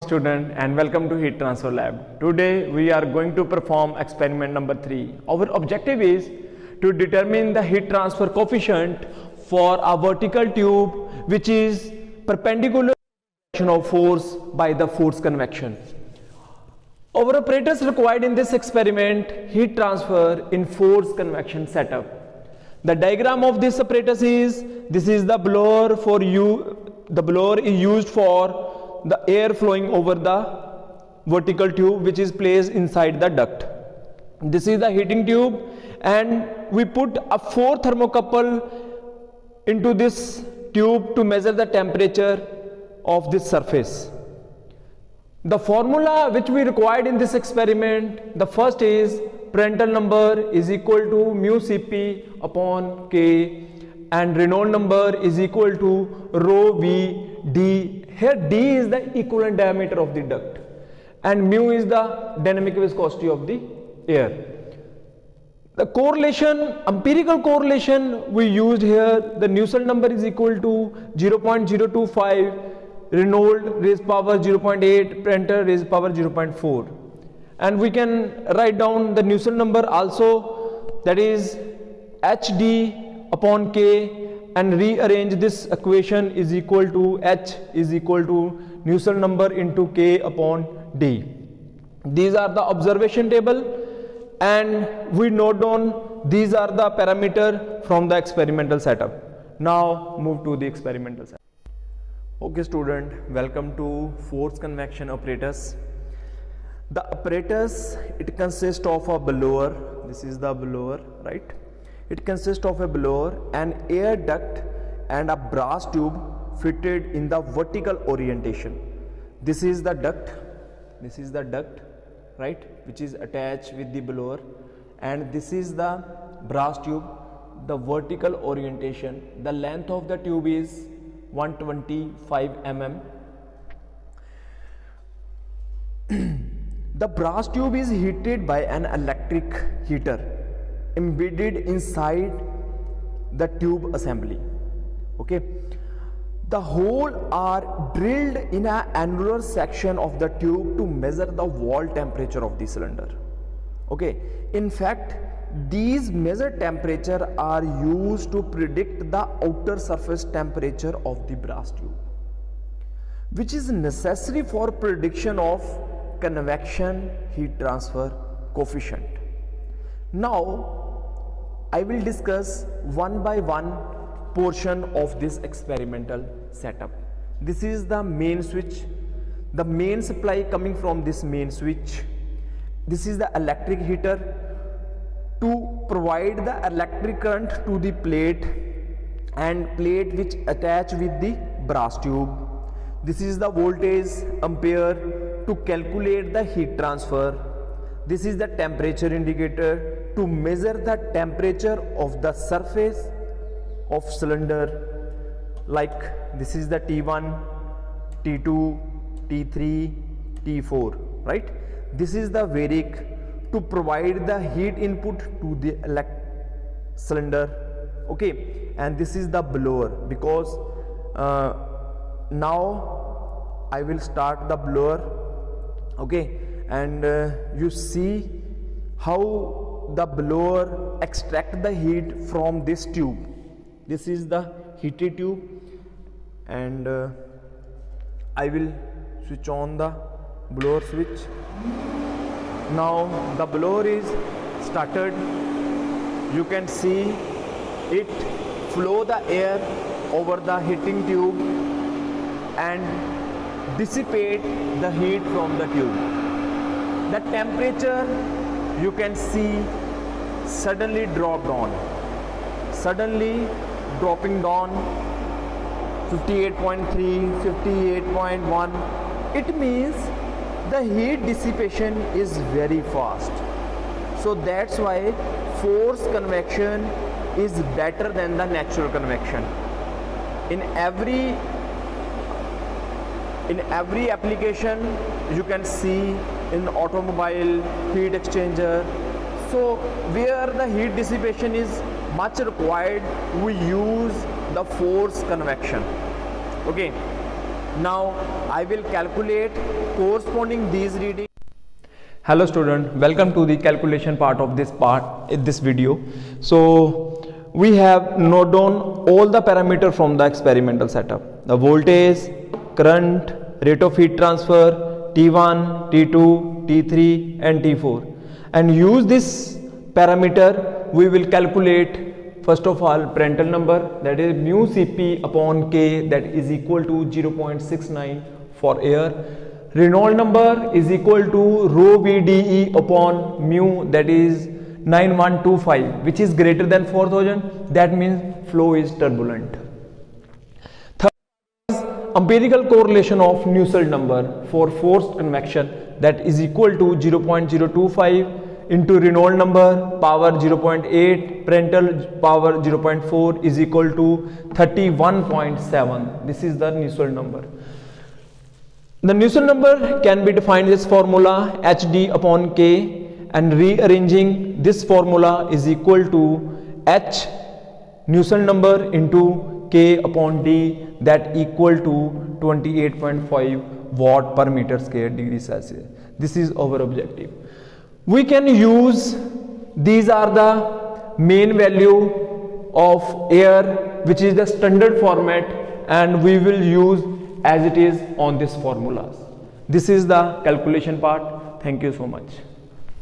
Student, and welcome to Heat Transfer Lab. Today we are going to perform experiment number 3. Our objective is to determine the heat transfer coefficient for a vertical tube which is perpendicular to the direction of force by the force convection. Our apparatus required in this experiment heat transfer in force convection setup. The diagram of this apparatus is this is the blower for you. The blower is used for the air flowing over the vertical tube which is placed inside the duct. This is the heating tube, and we put a 4 thermocouple into this tube to measure the temperature of this surface. The formula which we required in this experiment, the first is Prandtl number is equal to mu Cp upon K, and Reynolds number is equal to rho V d. Here d is the equivalent diameter of the duct and mu is the dynamic viscosity of the air. The correlation, empirical correlation we used here, the Nusselt number is equal to 0.025, Reynolds raised power 0.8, Prandtl raised power 0.4, and we can write down the Nusselt number also, that is Hd upon K, and rearrange this equation is equal to H is equal to Nusselt number into K upon D. These are the observation table, and we note down these are the parameter from the experimental setup. Now move to the experimental setup. Okay student, welcome to force convection apparatus. The apparatus, it consists of a blower. This is the blower, right? It consists of a blower, an air duct and a brass tube fitted in the vertical orientation. This is the duct, right, which is attached with the blower, and this is the brass tube, the vertical orientation. The length of the tube is 125 mm. The brass tube is heated by an electric heater embedded inside the tube assembly. Okay, the holes are drilled in an annular section of the tube to measure the wall temperature of the cylinder. Okay, in fact these measured temperature are used to predict the outer surface temperature of the brass tube, which is necessary for prediction of convection heat transfer coefficient. Now I will discuss one by one portion of this experimental setup. This is the main switch, the main supply coming from this main switch. This is the electric heater to provide the electric current to the plate, and plate which attach with the brass tube. This is the voltage ampere to calculate the heat transfer. This is the temperature indicator to measure the temperature of the surface of cylinder, like this is the T1, T2, T3, T4, right? This is the variac to provide the heat input to the cylinder. Okay, and this is the blower, because now I will start the blower. Okay, and you see how the blower extract the heat from this tube. This is the heated tube, and I will switch on the blower switch. Now the blower is started. You can see it flow the air over the heating tube and dissipate the heat from the tube. The temperature you can see suddenly dropped down, suddenly dropping down 58.3, 58.1. It means the heat dissipation is very fast. So that's why forced convection is better than the natural convection. In every application you can see, in automobile, heat exchanger, so where the heat dissipation is much required, we use the forced convection. Okay, Now I will calculate corresponding these readings. Hello student, welcome to the calculation part of this video. So we have note down all the parameters from the experimental setup: the voltage, current, rate of heat transfer, T1, T2, T3 and T4, and use this parameter we will calculate first of all Prandtl number, that is mu Cp upon K, that is equal to 0.69 for air. Reynolds number is equal to rho VDE upon mu, that is 9125, which is greater than 4000, that means flow is turbulent. Third is empirical correlation of Nusselt number for forced convection, that is equal to 0.025 into Reynolds number power 0.8, Prandtl power 0.4 is equal to 31.7. This is the Nusselt number. The Nusselt number can be defined as formula HD upon K, and rearranging this formula is equal to H Nusselt number into K upon D, that equal to 28.5 watt per meter square degree Celsius. This is our objective. We can use, these are the main value of air, which is the standard format, and we will use as it is on this formulas. This is the calculation part. Thank you so much.